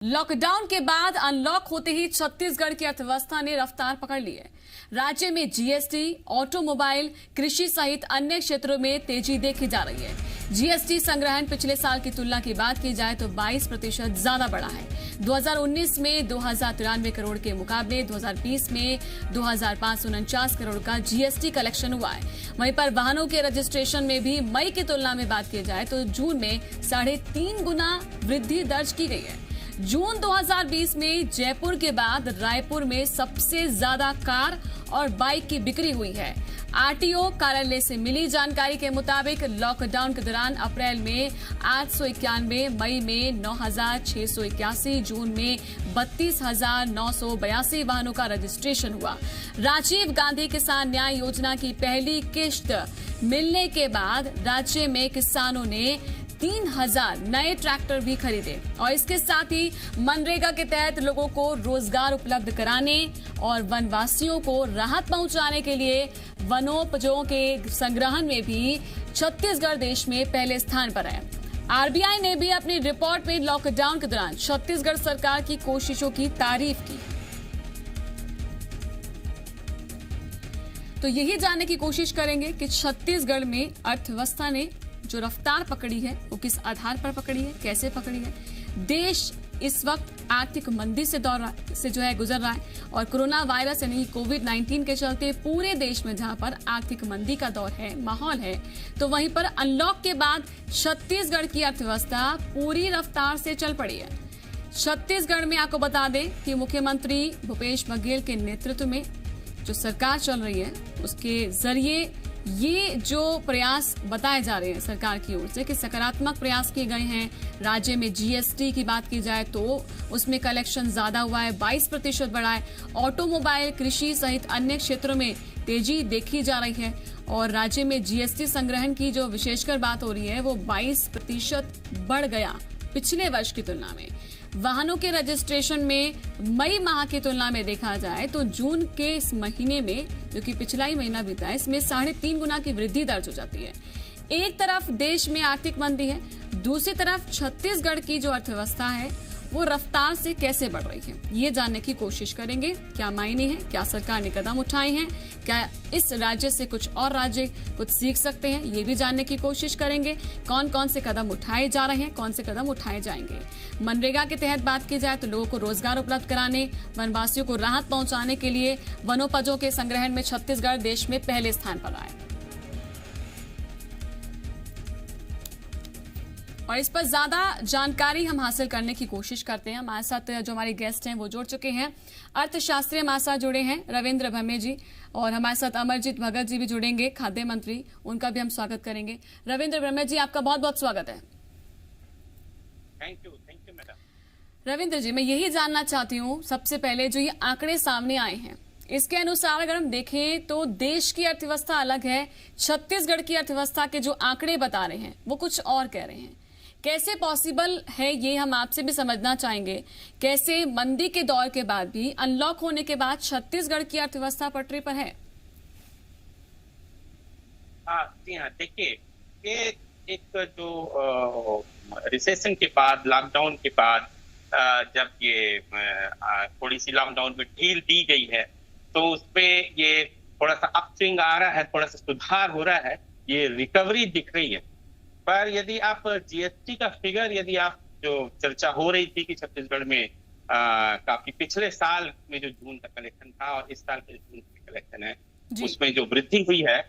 Lockdown के बाद unlock होते ही छत्तीसगढ़ की अर्थव्यवस्था ने रफ्तार पकड़ ली है। राज्य में जीएसटी, ऑटोमोबाइल, कृषि सहित अन्य क्षेत्रों में तेजी देखी जा रही है। जीएसटी संग्रहण पिछले साल की तुलना की बात की जाए तो 22% ज्यादा बढ़ा है। 2019 में 2093 करोड़ के मुकाबले 2020 में 2549 करोड़ का जीएसटी कलेक्शन हुआ है। वहीं पर वाहनों के रजिस्ट्रेशन में भी मई की तुलना में बात की जाए तो जून में 3.5 गुना वृद्धि दर्ज की गई है। जून 2020 में जयपुर के बाद रायपुर में सबसे ज्यादा कार और बाइक की बिक्री हुई है। आरटीओ कार्यालय से मिली जानकारी के मुताबिक लॉकडाउन के दौरान अप्रैल में 891, मई में 9681, जून में 32,982 वाहनों का रजिस्ट्रेशन हुआ। राजीव गांधी किसान न्याय योजना की पहली किश्त मिलने के बाद राज्य में किसानों ने 3,000 नए ट्रैक्टर भी खरीदे और इसके साथ ही मनरेगा के तहत लोगों को रोजगार उपलब्ध कराने और वनवासियों को राहत पहुंचाने के लिए वनोपजों के संग्रहण में भी छत्तीसगढ़ देश में पहले स्थान पर है। आरबीआई ने भी अपनी रिपोर्ट में लॉकडाउन के दौरान छत्तीसगढ़ सरकार की कोशिशों की तारीफ की। तो यही जानने की कोशिश करेंगे कि छत्तीसगढ़ में अर्थव्यवस्था ने जो रफ्तार पकड़ी है वो किस आधार पर पकड़ी है, कैसे पकड़ी है। देश इस वक्त आर्थिक मंदी से गुजर रहा है और कोरोना वायरस यानी कोविड-19 के चलते पूरे देश में जहां पर आर्थिक मंदी का दौर है, माहौल है, तो वहीं पर अनलॉक के बाद छत्तीसगढ़ की अर्थव्यवस्था पूरी रफ्तार से चल पड़ी है। छत्तीसगढ़ में आपको बता दें कि मुख्यमंत्री भूपेश बघेल के नेतृत्व में जो सरकार चल रही है उसके जरिए ये जो प्रयास बताए जा रहे हैं सरकार की ओर से कि सकारात्मक प्रयास किए गए हैं। राज्य में जीएसटी की बात की जाए तो उसमें कलेक्शन ज्यादा हुआ है, 22% बढ़ा है। ऑटोमोबाइल, कृषि सहित अन्य क्षेत्रों में तेजी देखी जा रही है और राज्य में जीएसटी संग्रहण की जो विशेषकर बात हो रही है वो 22% बढ़ गया पिछले वर्ष की तुलना में। वाहनों के रजिस्ट्रेशन में मई माह की तुलना में देखा जाए तो जून के इस महीने में, जो कि पिछला ही महीना बीता है, इसमें 3.5 गुना की वृद्धि दर्ज हो जाती है। एक तरफ देश में आर्थिक मंदी है, दूसरी तरफ छत्तीसगढ़ की जो अर्थव्यवस्था है वो रफ्तार से कैसे बढ़ रही है, ये जानने की कोशिश करेंगे। क्या मायने हैं, क्या सरकार ने कदम उठाए हैं, क्या इस राज्य से कुछ और राज्य कुछ सीख सकते हैं, ये भी जानने की कोशिश करेंगे। कौन कौन से कदम उठाए जा रहे हैं, कौन से कदम उठाए जाएंगे। मनरेगा के तहत बात की जाए तो लोगों को रोजगार उपलब्ध कराने, वनवासियों को राहत पहुंचाने के लिए वनोपजों के संग्रहण में छत्तीसगढ़ देश में पहले स्थान पर आए और इस पर ज्यादा जानकारी हम हासिल करने की कोशिश करते हैं। हमारे साथ जो हमारे गेस्ट हैं वो जुड़ चुके हैं। अर्थशास्त्री हमारे साथ जुड़े हैं रविंद्र भम्मे जी और हमारे साथ अमरजीत भगत जी भी जुड़ेंगे, खाद्य मंत्री, उनका भी हम स्वागत करेंगे। रविंद्र भम्मे जी, आपका बहुत बहुत स्वागत है। Thank you madam. Ravindra ji, मैं यही जानना चाहती हूँ सबसे पहले जो ये आंकड़े सामने आए हैं इसके अनुसार अगर हम देखें तो देश की अर्थव्यवस्था अलग है, छत्तीसगढ़ की अर्थव्यवस्था के जो आंकड़े बता रहे हैं वो कुछ और कह रहे हैं। कैसे पॉसिबल है ये हम आपसे भी समझना चाहेंगे। कैसे मंदी के दौर के बाद भी, अनलॉक होने के बाद छत्तीसगढ़ की अर्थव्यवस्था पटरी पर है? जी हाँ, देखिए ये एक जो रिसेशन के बाद, लॉकडाउन के बाद जब ये थोड़ी सी लॉकडाउन में ढील दी गई है तो उसपे ये थोड़ा सा अपस्विंग आ रहा है, थोड़ा सा सुधार हो रहा है, ये रिकवरी दिख रही है। पर यदि आप जीएसटी का फिगर, यदि आप जो चर्चा हो रही थी कि छत्तीसगढ़ में काफी पिछले साल में जो जून का कलेक्शन था और इस साल का जून का कलेक्शन है उसमें जो वृद्धि हुई है,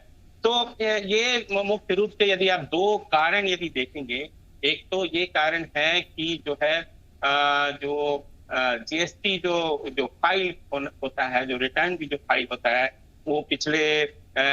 तो ये मुख्य रूप से यदि आप दो कारण यदि देखेंगे, एक तो ये कारण है कि जो है जो जीएसटी जो फाइल होता है, जो रिटर्न भी जो फाइल होता है, वो पिछले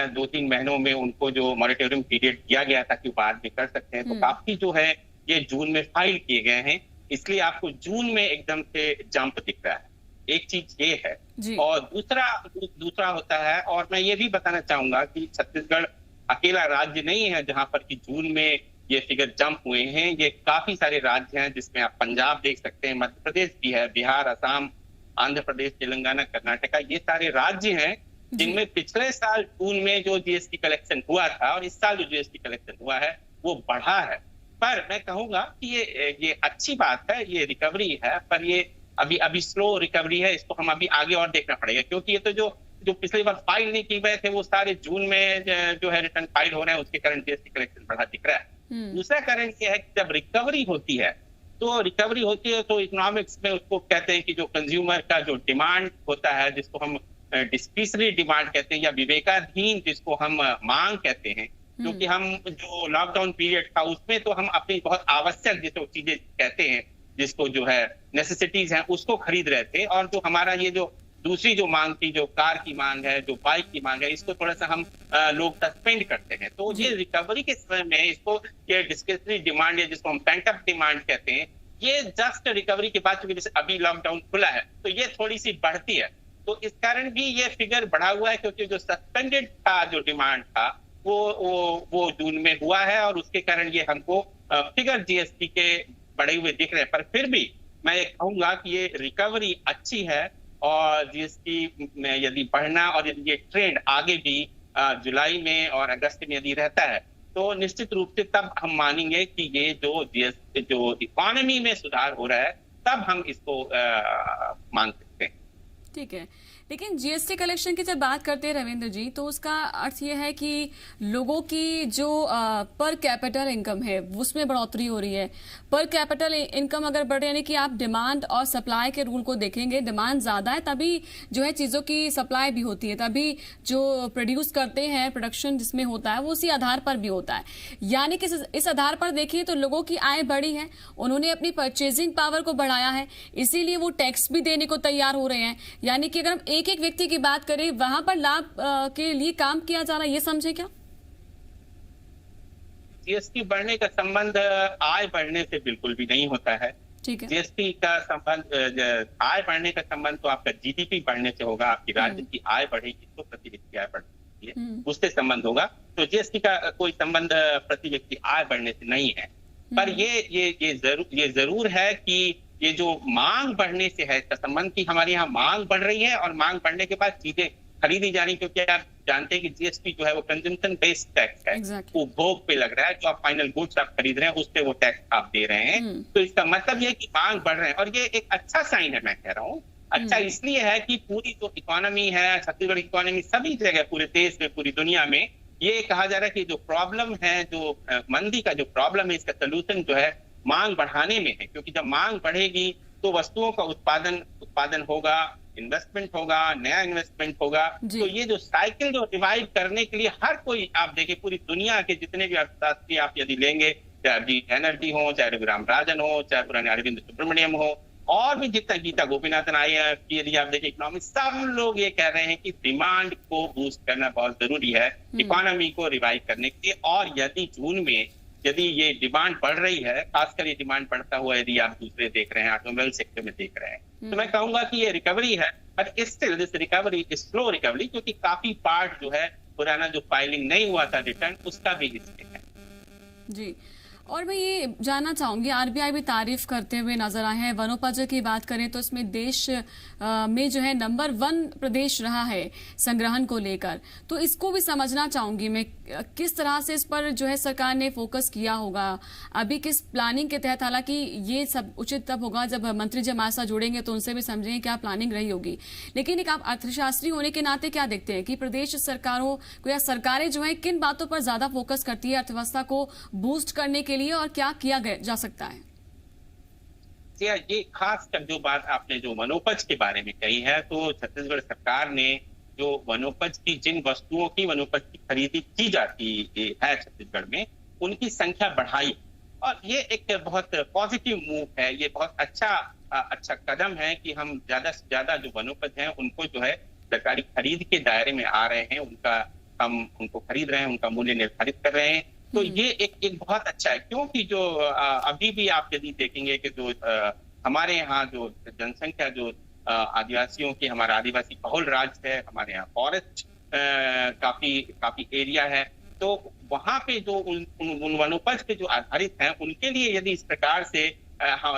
2-3 महीनों में उनको जो मॉनिटरिंग पीरियड दिया गया था कि बाद में कर सकते हैं, तो काफी जो है ये जून में फाइल किए गए हैं, इसलिए आपको जून में एकदम से जंप दिख रहा है। एक चीज ये है और दूसरा होता है, और मैं ये भी बताना चाहूंगा कि छत्तीसगढ़ अकेला राज्य नहीं है जहां पर कि जून में ये फिगर जंप हुए हैं। ये काफी सारे राज्य हैं जिसमें आप पंजाब देख सकते हैं, मध्य प्रदेश भी है, बिहार, असम, आंध्र प्रदेश, तेलंगाना, कर्नाटका, ये सारे राज्य हैं जिनमें पिछले साल जून में जो जीएसटी कलेक्शन हुआ था और इस साल जो जीएसटी कलेक्शन हुआ है वो बढ़ा है। पर मैं कहूंगा कि ये अच्छी बात है, ये रिकवरी है, पर ये अभी अभी स्लो रिकवरी है। इसको हम अभी आगे और देखना पड़ेगा, क्योंकि ये तो जो जो पिछली बार फाइल नहीं की गए थे वो सारे जून में जो है रिटर्न फाइल हो रहे हैं, उसके कारण जीएसटी कलेक्शन बढ़ा दिख रहा है। दूसरा कारण ये है कि जब रिकवरी होती है तो इकोनॉमिक्स में उसको कहते हैं कि जो कंज्यूमर का जो डिमांड होता है, जिसको हम डिस्क्रिशनरी डिमांड कहते हैं, या विवेकाधीन जिसको हम मांग कहते हैं, क्योंकि हम जो लॉकडाउन पीरियड था उसमें तो हम अपनी बहुत आवश्यक जिसको चीजें कहते हैं, जिसको जो है नेसेसिटीज हैं, उसको खरीद रहे थे। और जो हमारा ये जो दूसरी जो मांग थी, जो कार की मांग है, जो बाइक की मांग है, इसको थोड़ा सा हम लोग सस्पेंड करते हैं। तो ये रिकवरी के समय में इसको ये डिस्क्रिशनरी डिमांड, या जिसको हम पेंट अप डिमांड कहते हैं, ये जस्ट रिकवरी के बाद, जैसे अभी लॉकडाउन खुला है तो ये थोड़ी सी बढ़ती है। तो इस कारण भी ये फिगर बढ़ा हुआ है, क्योंकि जो सस्पेंडेड था, जो डिमांड था, वो जून में हुआ है, और उसके कारण ये हमको फिगर जीएसटी के बढ़े हुए दिख रहे हैं। पर फिर भी मैं ये कहूंगा कि ये रिकवरी अच्छी है, और जीएसटी में यदि बढ़ना और यदि ये ट्रेंड आगे भी जुलाई में और अगस्त में यदि रहता है, तो निश्चित रूप से तब हम मानेंगे कि ये जो जीएसटी, जो इकोनॉमी में सुधार हो रहा है, तब हम इसको मान सकते हैं। ठीक है, लेकिन जीएसटी कलेक्शन की जब बात करते हैं रविंद्र जी, तो उसका अर्थ यह है कि लोगों की जो पर कैपिटल इनकम है उसमें बढ़ोतरी हो रही है। पर कैपिटल इनकम अगर बढ़े, यानी कि आप डिमांड और सप्लाई के रूल को देखेंगे, डिमांड ज्यादा है तभी जो है चीजों की सप्लाई भी होती है, तभी जो प्रोड्यूस करते हैं, प्रोडक्शन जिसमें होता है वो उसी आधार पर भी होता है। यानी कि इस आधार पर देखिए तो लोगों की आय बढ़ी है, उन्होंने अपनी परचेजिंग पावर को बढ़ाया है, इसीलिए वो टैक्स भी देने को तैयार हो रहे हैं। यानी कि अगर हम एक एक व्यक्ति की बात करें, वहां पर लाभ के लिए काम किया जा रहा है, ये समझे क्या? जीएसटी बढ़ने का संबंध आय बढ़ने से बिल्कुल भी नहीं होता है। ठीक है, जीएसटी का संबंध, आय बढ़ने का संबंध तो आपका जीडीपी बढ़ने से होगा। आपकी राज्य की आय बढ़ेगी तो प्रति व्यक्ति आय बढ़ती है, उससे संबंध होगा। तो जीएसटी का कोई संबंध प्रति व्यक्ति आय बढ़ने से नहीं है। पर ये जरूर है कि ये जो मांग बढ़ने से है इसका संबंध, कि हमारे यहाँ मांग बढ़ रही है, और मांग बढ़ने के बाद चीजें खरीदी जा रही, क्योंकि आप जानते हैं कि जीएसटी जो है वो कंजम्पशन बेस्ड टैक्स है। वो उपभोग पे लग रहा है, जो आप फाइनल गुड्स आप खरीद रहे हैं उस पे वो टैक्स आप दे रहे हैं। तो इसका मतलब ये कि मांग बढ़ रहे हैं, और ये एक अच्छा साइन है। मैं कह रहा हूँ अच्छा इसलिए है कि पूरी जो इकोनॉमी है, छत्तीसगढ़ की इकोनॉमी सभी जगह, पूरे देश में, पूरी दुनिया में, ये कहा जा रहा है कि जो प्रॉब्लम है, जो मंदी का जो प्रॉब्लम है, इसका सोल्यूशन जो है मांग बढ़ाने में है। क्योंकि जब मांग बढ़ेगी तो वस्तुओं का उत्पादन होगा, इन्वेस्टमेंट होगा, नया इन्वेस्टमेंट होगा। तो ये जो साइकिल जो रिवाइव करने के लिए हर कोई, आप देखिए पूरी दुनिया के जितने भी अर्थशास्त्री आप यदि लेंगे, चाहे अभी बनर्जी हो, चाहे रघुराम राजन हो, चाहे पुराने अरविंद सुब्रमण्यम हो, और भी जितना गीता गोपीनाथन आए, यदि आप देखिए इकोनॉमिक, सब लोग ये कह रहे हैं कि डिमांड को बूस्ट करना बहुत जरूरी है इकोनॉमी को रिवाइव करने के लिए। और यदि जून में यदि ये डिमांड बढ़ रही है, खासकर ये डिमांड बढ़ता हुआ यदि आप दूसरे देख रहे हैं, ऑटोमोबाइल सेक्टर में देख रहे हैं, तो मैं कहूंगा कि ये रिकवरी है। But still this recovery is slow recovery, क्योंकि काफी पार्ट जो है पुराना जो फाइलिंग नहीं हुआ था रिटर्न, उसका भी हिस्से है। जी, और मैं ये जानना चाहूंगी, आरबीआई भी तारीफ करते हुए नजर आए हैं। वनोपज की बात करें तो इसमें देश में जो है नंबर 1 प्रदेश रहा है संग्रहण को लेकर, तो इसको भी समझना चाहूंगी मैं, किस तरह से इस पर जो है सरकार ने फोकस किया होगा, अभी किस प्लानिंग के तहत। हालांकि ये सब उचित तब होगा जब मंत्री जी हमारे साथ जुड़ेंगे तो उनसे भी समझेंगे क्या प्लानिंग रही होगी। लेकिन एक आप अर्थशास्त्री होने के नाते क्या देखते हैं कि प्रदेश सरकारों को या सरकारें जो है किन बातों पर ज्यादा फोकस करती है अर्थव्यवस्था को बूस्ट करने के लिए, और क्या किया जा सकता है? ये खास कर जो बात आपने जो वनोपज के बारे में कही है, तो छत्तीसगढ़ सरकार ने जो वनोपज की, जिन वस्तुओं की वनोपज की खरीदी की जाती है छत्तीसगढ़ में, उनकी संख्या बढ़ाई, और ये एक बहुत पॉजिटिव मूव है। ये बहुत अच्छा कदम है कि हम ज्यादा से ज्यादा जो वनोपज हैं उनको जो है सरकारी खरीद के दायरे में आ रहे हैं, हम उनको खरीद रहे हैं, उनका मूल्य निर्धारित कर रहे हैं। तो ये एक बहुत अच्छा है, क्योंकि जो अभी भी आप यदि देखेंगे कि जो हमारे यहाँ जो जनसंख्या, जो आदिवासियों की, हमारा आदिवासी बहुल राज्य है, हमारे यहाँ फॉरेस्ट काफी एरिया है, तो वहां पे जो उन वनोपज पे जो आधारित हैं, उनके लिए यदि इस प्रकार से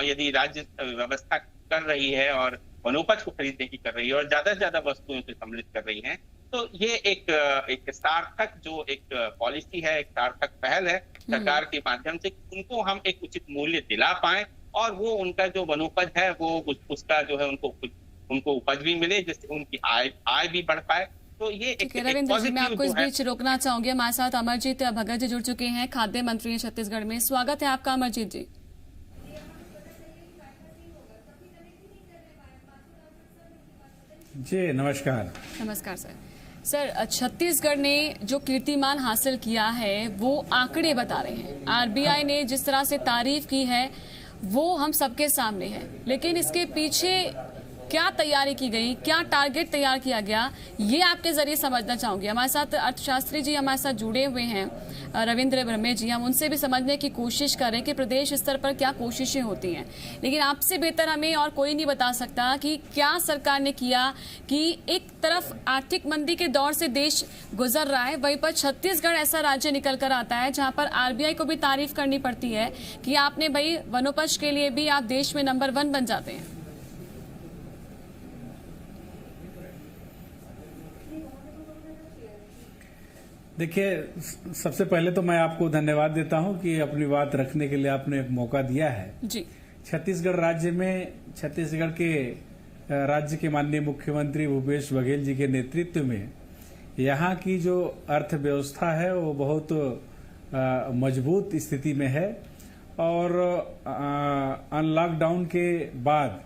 यदि राज्य व्यवस्था कर रही है और वनोपज को खरीदने की कर रही है और ज्यादा से ज्यादा वस्तुओं से सम्मिलित कर रही है, तो ये एक सार्थक जो एक पॉलिसी है, एक सार्थक पहल है सरकार के माध्यम से, उनको हम एक उचित मूल्य दिला पाए और वो उनका जो वनोपज है वो उसका जो है उनको उपज भी मिले, जिससे उनकी आय भी बढ़ पाए। तो ये एक रविंद्र जी, मैं आपको इस बीच रोकना चाहूंगी। हमारे साथ अमरजीत भगत जी जुड़ चुके हैं, खाद्य मंत्री हैं छत्तीसगढ़ में। स्वागत है आपका अमरजीत जी। जी नमस्कार। नमस्कार सर, छत्तीसगढ़ ने जो कीर्तिमान हासिल किया है वो आंकड़े बता रहे हैं। आरबीआई ने जिस तरह से तारीफ की है वो हम सबके सामने है, लेकिन इसके पीछे क्या तैयारी की गई, क्या टारगेट तैयार किया गया, ये आपके जरिए समझना चाहूंगी। हमारे साथ अर्थशास्त्री जी हमारे साथ जुड़े हुए हैं, रविंद्र ब्रह्मे जी, हम उनसे भी समझने की कोशिश करें कि प्रदेश स्तर पर क्या कोशिशें होती हैं। लेकिन आपसे बेहतर हमें और कोई नहीं बता सकता कि क्या सरकार ने किया कि एक तरफ आर्थिक मंदी के दौर से देश गुजर रहा है, वहीं पर छत्तीसगढ़ ऐसा राज्य निकल कर आता है जहां पर आरबीआई को भी तारीफ करनी पड़ती है कि आपने भाई वनोपज के लिए भी आप देश में नंबर 1 बन जाते हैं। देखिए, सबसे पहले तो मैं आपको धन्यवाद देता हूं कि अपनी बात रखने के लिए आपने एक मौका दिया है। जी। छत्तीसगढ़ राज्य में, छत्तीसगढ़ के राज्य के माननीय मुख्यमंत्री भूपेश बघेल जी के नेतृत्व में यहाँ की जो अर्थव्यवस्था है वो बहुत मजबूत स्थिति में है और लॉकडाउन के बाद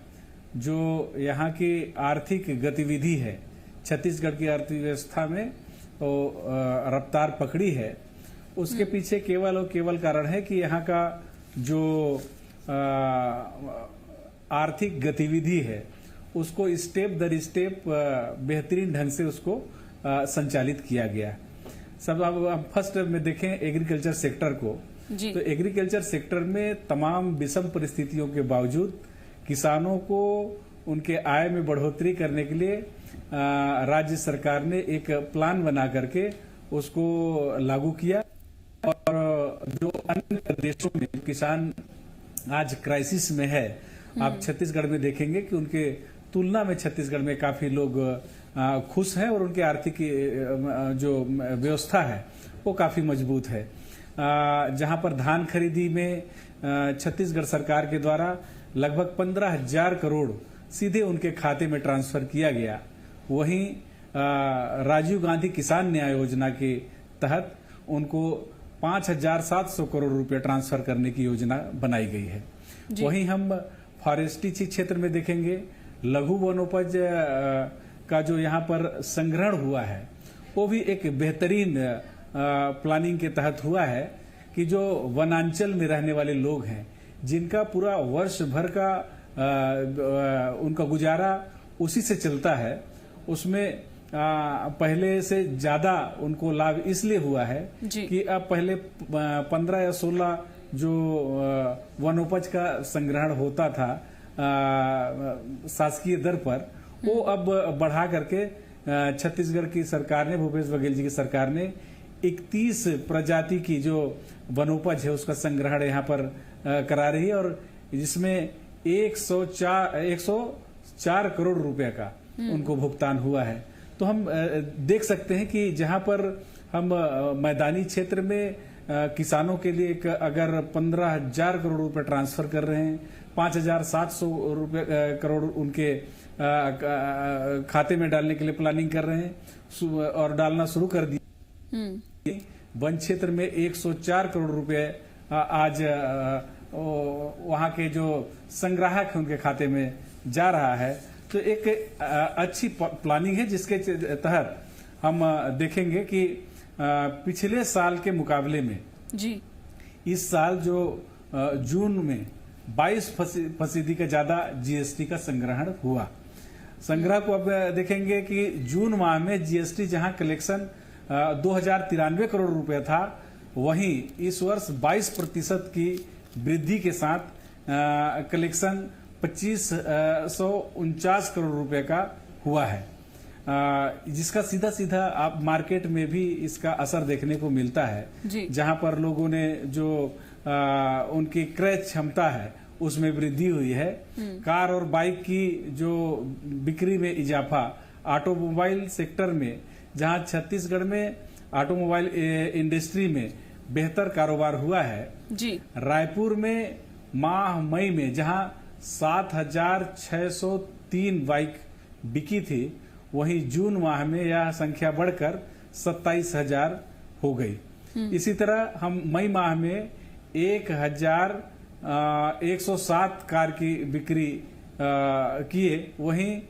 जो यहाँ की आर्थिक गतिविधि है छत्तीसगढ़ की अर्थव्यवस्था में तो रफ्तार पकड़ी है। उसके पीछे केवल और केवल कारण है कि यहाँ का जो आर्थिक गतिविधि है उसको स्टेप दर स्टेप बेहतरीन ढंग से उसको संचालित किया गया। सब अब फर्स्ट में देखें एग्रीकल्चर सेक्टर को, तो एग्रीकल्चर सेक्टर में तमाम विषम परिस्थितियों के बावजूद किसानों को उनके आय में बढ़ोतरी करने के लिए राज्य सरकार ने एक प्लान बना करके उसको लागू किया और जो अन्य प्रदेशों में किसान आज क्राइसिस में है, आप छत्तीसगढ़ में देखेंगे कि उनके तुलना में छत्तीसगढ़ में काफी लोग खुश हैं और उनकी आर्थिक जो व्यवस्था है वो काफी मजबूत है। जहां पर धान खरीदी में छत्तीसगढ़ सरकार के द्वारा लगभग 15,000 करोड़ सीधे उनके खाते में ट्रांसफर किया गया। वहीं राजीव गांधी किसान न्याय योजना के तहत उनको 5,700 करोड़ रुपए ट्रांसफर करने की योजना बनाई गई है। वहीं हम फॉरेस्ट्री क्षेत्र में देखेंगे लघु वनोपज का जो यहाँ पर संग्रहण हुआ है वो भी एक बेहतरीन प्लानिंग के तहत हुआ है कि जो वनांचल में रहने वाले लोग हैं जिनका पूरा वर्ष भर का उनका गुजारा उसी से चलता है, उसमें पहले से ज्यादा उनको लाभ इसलिए हुआ है कि अब पहले 15 या 16 जो वनोपज का संग्रहण होता था शासकीय दर पर, वो अब बढ़ा करके छत्तीसगढ़ की सरकार ने, भूपेश बघेल जी की सरकार ने 31 प्रजाति की जो वनोपज है उसका संग्रहण यहाँ पर करा रही है और जिसमें 104 करोड़ रुपए का उनको भुगतान हुआ है। तो हम देख सकते हैं कि जहां पर हम मैदानी क्षेत्र में किसानों के लिए अगर 15,000 करोड़ रुपए ट्रांसफर कर रहे हैं, 5,700 करोड़ उनके खाते में डालने के लिए प्लानिंग कर रहे हैं और डालना शुरू कर दिया। वन क्षेत्र में 104 करोड़ रुपए आज वहां के जो संग्राहक हैं उनके खाते में जा रहा है। तो एक अच्छी प्लानिंग है जिसके तहत हम देखेंगे कि पिछले साल के मुकाबले में इस साल जो जून में 22% का ज्यादा जीएसटी का संग्रहण हुआ। संग्रह को अब देखेंगे कि जून माह में जीएसटी जहां कलेक्शन 2,093 करोड़ रुपए था, वहीं इस वर्ष 22% की वृद्धि के साथ कलेक्शन 2,549 करोड़ रुपए का हुआ है, जिसका सीधा सीधा आप मार्केट में भी इसका असर देखने को मिलता है, जहां पर लोगों ने जो उनकी क्रय क्षमता है उसमें वृद्धि हुई है। कार और बाइक की जो बिक्री में इजाफा, ऑटोमोबाइल सेक्टर में जहां छत्तीसगढ़ में ऑटोमोबाइल इंडस्ट्री में बेहतर कारोबार हुआ है। जी। रायपुर में माह मई में जहां 7,603 बाइक बिकी थी, वहीं जून माह में यह संख्या बढ़कर 27,000 हो गई। इसी तरह हम मई माह में 1,107 कार की बिक्री किए, वहीं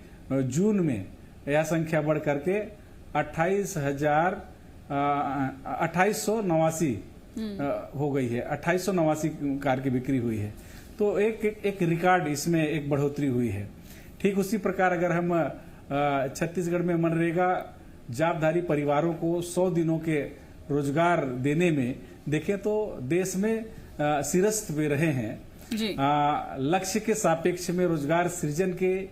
जून में यह संख्या बढ़ करके 2889 हो गई है। 2889 कार की बिक्री हुई है। तो एक रिकॉर्ड इसमें एक बढ़ोतरी हुई है। ठीक उसी प्रकार अगर हम छत्तीसगढ़ में मनरेगा जॉबधारी परिवारों को 100 दिनों के रोजगार देने में देखें तो देश में सिरस्त पे रहे हैं। लक्ष्य के सापेक्ष में रोजगार सृजन के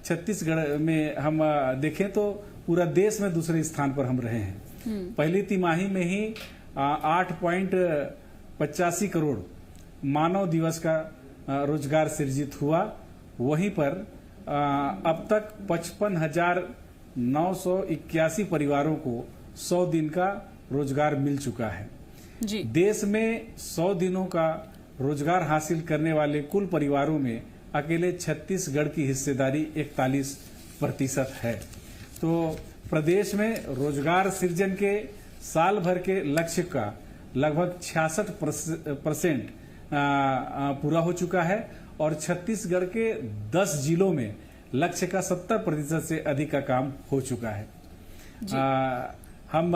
छत्तीसगढ़ में हम देखें तो पूरा देश में दूसरे स्थान पर हम रहे हैं। पहली तिमाही में ही 8.85 करोड़ मानव दिवस का रोजगार सृजित हुआ। वहीं पर अब तक 55,981 परिवारों को 100 दिन का रोजगार मिल चुका है। जी। देश में 100 दिनों का रोजगार हासिल करने वाले कुल परिवारों में अकेले छत्तीसगढ़ की हिस्सेदारी 41% है। तो प्रदेश में रोजगार सृजन के साल भर के लक्ष्य का लगभग 66% पूरा हो चुका है और छत्तीसगढ़ के 10 जिलों में लक्ष्य का 70% से अधिक का काम हो चुका है। हम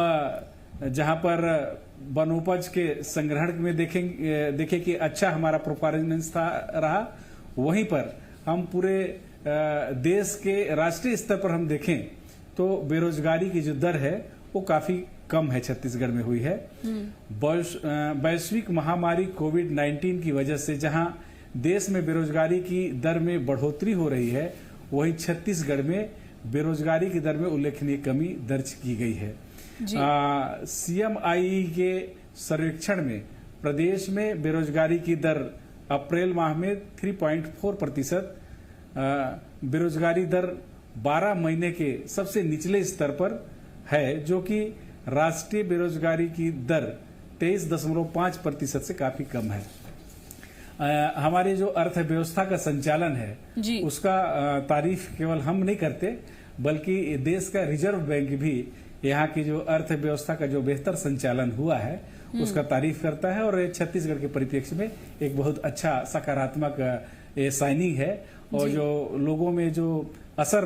जहां पर वनोपज के संग्रहण में देखें कि अच्छा हमारा परफॉर्मेंस रहा, वहीं पर हम पूरे देश के राष्ट्रीय स्तर पर हम देखें तो बेरोजगारी की जो दर है वो काफी कम है, छत्तीसगढ़ में हुई है। वैश्विक महामारी कोविड-19 की वजह से जहां देश में बेरोजगारी की दर में बढ़ोतरी हो रही है, वहीं छत्तीसगढ़ में बेरोजगारी की दर में उल्लेखनीय कमी दर्ज की गई है। CMIE के सर्वेक्षण में प्रदेश में बेरोजगारी की दर अप्रैल माह में 3.4%, बेरोजगारी दर 12 महीने के सबसे निचले स्तर पर है, जो कि राष्ट्रीय बेरोजगारी की दर 23.5% से काफी कम है। हमारी जो अर्थव्यवस्था का संचालन है उसका तारीफ केवल हम नहीं करते, बल्कि देश का रिजर्व बैंक भी यहाँ की जो अर्थव्यवस्था का जो बेहतर संचालन हुआ है उसका तारीफ करता है और छत्तीसगढ़ के परिप्रेक्ष्य में एक बहुत अच्छा सकारात्मक साइनिंग है और जो लोगों में जो असर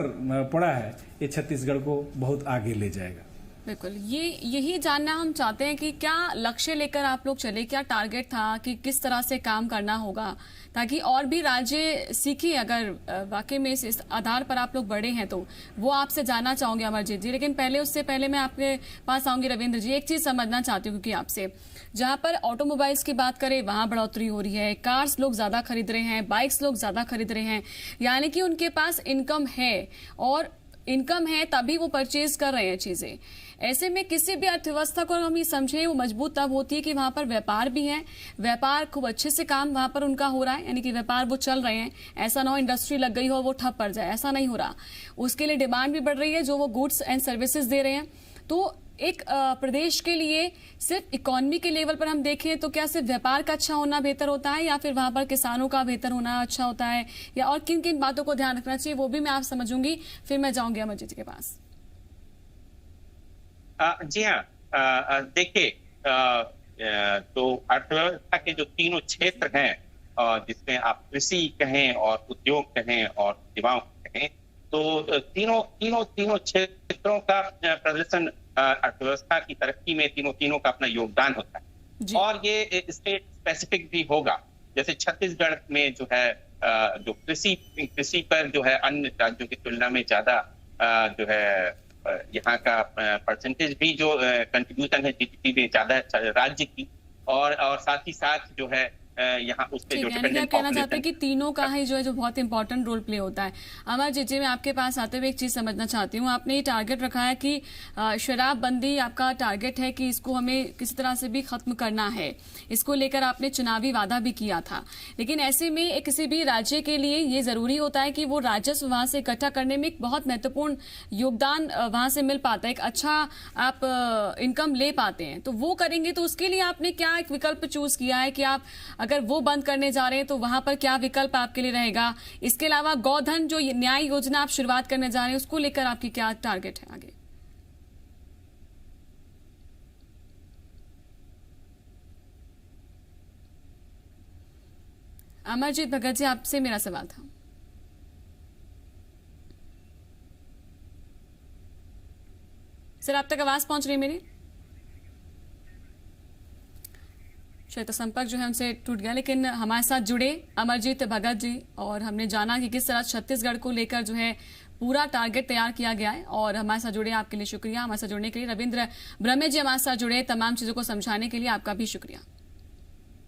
पड़ा है ये छत्तीसगढ़ को बहुत आगे ले जाएगा। बिल्कुल, यही जानना हम चाहते हैं कि क्या लक्ष्य लेकर आप लोग चले, क्या टारगेट था कि किस तरह से काम करना होगा ताकि और भी राज्य सीखें। अगर वाकई में इस आधार पर आप लोग बढ़े हैं तो वो आपसे जानना चाहूंगे अमरजीत जी। लेकिन उससे पहले मैं आपके पास आऊंगी रविंद्र जी। एक चीज समझना चाहती हूँ क्योंकि आपसे, जहां पर ऑटोमोबाइल्स की बात करें वहां बढ़ोतरी हो रही है, कार्स लोग ज्यादा खरीद रहे हैं, बाइक्स लोग ज्यादा खरीद रहे हैं, यानी कि उनके पास इनकम है और इनकम है तभी वो परचेज कर रहे हैं चीजें। ऐसे में किसी भी अर्थव्यवस्था को हम ये समझे वो मजबूत तब होती है कि वहां पर व्यापार भी है, व्यापार खूब अच्छे से काम वहां पर उनका हो रहा है, यानी कि व्यापार वो चल रहे हैं। ऐसा ना हो इंडस्ट्री लग गई हो वो ठप पड़ जाए, ऐसा नहीं हो रहा। उसके लिए डिमांड भी बढ़ रही है जो वो गुड्स एंड सर्विसेज दे रहे हैं। तो एक प्रदेश के लिए सिर्फ इकोनॉमी के लेवल पर हम देखें तो क्या सिर्फ व्यापार का अच्छा होना बेहतर होता है या फिर वहां पर किसानों का बेहतर होना अच्छा होता है, या और किन किन बातों को ध्यान रखना चाहिए वो भी मैं आप समझूंगी, फिर मैं जाऊंगी अमरजीत जी के पास। जी हाँ, देखिए तो अर्थव्यवस्था के जो तीनों क्षेत्र हैं जिसमें आप कृषि कहें और उद्योग कहें और सेवाओं कहें, तो तीनों क्षेत्रों का प्रदर्शन अर्थव्यवस्था की तरक्की में तीनों का अपना योगदान होता है और ये स्टेट स्पेसिफिक भी होगा। जैसे छत्तीसगढ़ में जो है जो कृषि पर जो है अन्य राज्यों की तुलना में ज्यादा जो है यहाँ का परसेंटेज भी जो कंट्रीब्यूशन है जीडीपी में ज्यादा राज्य की, और साथ ही साथ जो है यहाँ उस पे ठीक जो है, यानी कि आप डिपेंडेंट कहना चाहते हैं कि पॉपुलेशन। तीनों का ही जो है जो बहुत इंपॉर्टेंट रोल प्ले होता है। अमरजीत जी, मैं आपके पास आते हुए एक चीज समझना चाहती हूँ। आपने ये टारगेट रखा है कि शराबबंदी आपका टारगेट है कि इसको हमें किसी तरह से भी खत्म करना है, इसको लेकर आपने चुनावी वादा भी किया था। लेकिन ऐसे में किसी भी राज्य के लिए ये जरूरी होता है कि वो राजस्व वहां से इकट्ठा करने में एक बहुत महत्वपूर्ण योगदान वहां से मिल पाता है, एक अच्छा आप इनकम ले पाते हैं। तो वो करेंगे तो उसके लिए आपने क्या एक विकल्प चूज किया है कि आप अगर वो बंद करने जा रहे हैं तो वहां पर क्या विकल्प आपके लिए रहेगा? इसके अलावा गोधन जो न्याय योजना आप शुरुआत करने जा रहे हैं उसको लेकर आपकी क्या टारगेट है आगे? अमरजीत भगत जी, आपसे मेरा सवाल था। सर, आप तक आवाज पहुंच रही है मेरी? शायद तो संपर्क जो है उनसे टूट गया, लेकिन हमारे साथ जुड़े अमरजीत भगत जी और हमने जाना कि किस तरह छत्तीसगढ़ को लेकर जो है पूरा टारगेट तैयार किया गया है। और हमारे साथ जुड़े, आपके लिए शुक्रिया। हमारे साथ जुड़ने के लिए रविंद्र ब्रह्मे जी हमारे साथ जुड़े, तमाम चीजों को समझाने के लिए आपका भी शुक्रिया।